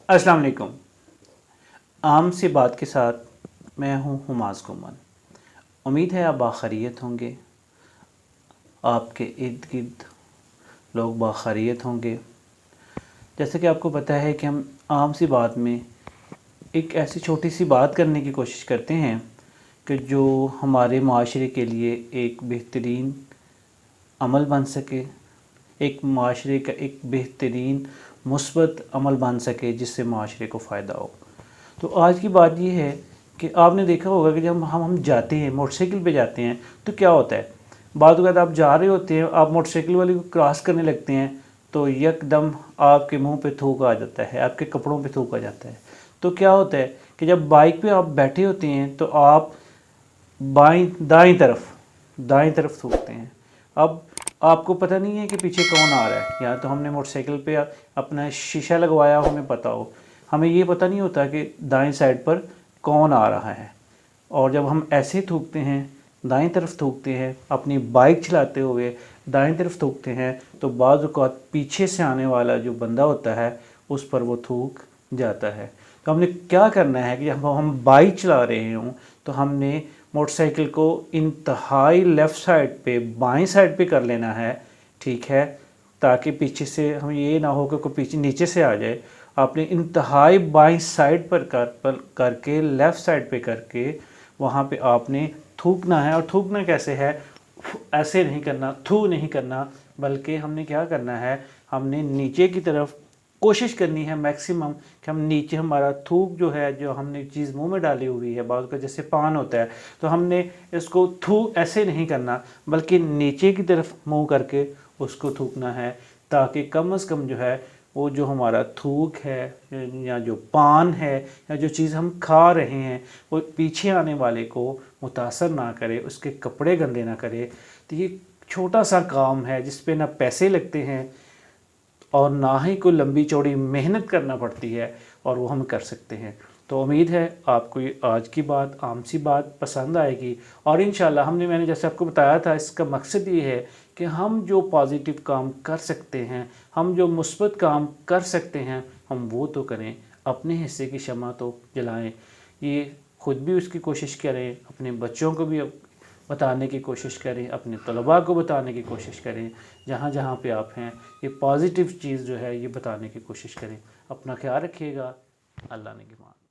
अस्सलाम वालेकुम। आम सी बात के साथ मैं हूँ हुमास गुमान। उम्मीद है आप बाखैरियत होंगे, आपके इर्द गिर्द लोग बाखैरियत होंगे। जैसे कि आपको पता है कि हम आम सी बात में एक ऐसी छोटी सी बात करने की कोशिश करते हैं कि जो हमारे माशरे के लिए एक बेहतरीन अमल बन सके, एक माशरे का एक बेहतरीन मुस्बत अमल बन सके जिससे माशरे को फ़ायदा हो। तो आज की बात ये है कि आपने देखा होगा कि जब हम जाते हैं, मोटरसाइकिल पे जाते हैं, तो क्या होता है, बाद वक़्त आप जा रहे होते हैं, आप मोटरसाइकिल वाले को क्रॉस करने लगते हैं तो यकदम आपके मुंह पे थूक आ जाता है, आपके कपड़ों पे थूक आ जाता है। तो क्या होता है कि जब बाइक पे आप बैठे होते हैं तो आप दाईं तरफ थूकते हैं। अब आपको पता नहीं है कि पीछे कौन आ रहा है, या तो हमने मोटरसाइकिल पे अपना शीशा लगवाया हो, हमें पता हो, हमें ये पता नहीं होता कि दाईं साइड पर कौन आ रहा है। और जब हम ऐसे थूकते हैं, दाईं तरफ थूकते हैं, अपनी बाइक चलाते हुए दाईं तरफ थूकते हैं, तो बाज़ औक़ात पीछे से आने वाला जो बंदा होता है उस पर वो थूक जाता है। तो हमने क्या करना है कि जब हम बाइक चला रहे हों तो हमने मोटरसाइकिल को इंतहाई लेफ़्ट साइड पे, बाईं साइड पे कर लेना है, ठीक है, ताकि पीछे से हम ये ना हो कि कोई पीछे नीचे से आ जाए। आपने इंतहाई बाईं साइड पर करके लेफ़्ट साइड पे करके वहाँ पे आपने थूकना है। और थूकना कैसे है, ऐसे नहीं करना, थू नहीं करना, बल्कि हमने क्या करना है, हमने नीचे की तरफ कोशिश करनी है मैक्सिमम कि हम नीचे, हमारा थूक जो है, जो हमने चीज़ मुंह में डाली हुई है, बाद का जैसे पान होता है, तो हमने इसको थू ऐसे नहीं करना बल्कि नीचे की तरफ मुंह करके उसको थूकना है, ताकि कम से कम जो है वो जो हमारा थूक है या जो पान है या जो चीज़ हम खा रहे हैं वो पीछे आने वाले को मुतासर ना करे, उसके कपड़े गंदे ना करे। तो ये छोटा सा काम है जिस पे ना पैसे लगते हैं और ना ही कोई लंबी चौड़ी मेहनत करना पड़ती है, और वो हम कर सकते हैं। तो उम्मीद है आपको ये आज की बात, आम सी बात पसंद आएगी। और इंशाल्लाह मैंने जैसे आपको बताया था, इसका मकसद ये है कि हम जो पॉजिटिव काम कर सकते हैं, हम जो मुस्बत काम कर सकते हैं, हम वो तो करें, अपने हिस्से की शम्मा तो जलाएं। ये ख़ुद भी उसकी कोशिश करें, अपने बच्चों को भी बताने की कोशिश करें, अपने तलबा को बताने की कोशिश करें, जहाँ जहाँ पे आप हैं ये पॉजिटिव चीज़ जो है ये बताने की कोशिश करें। अपना ख्याल रखिएगा। अल्लाह ने की मान।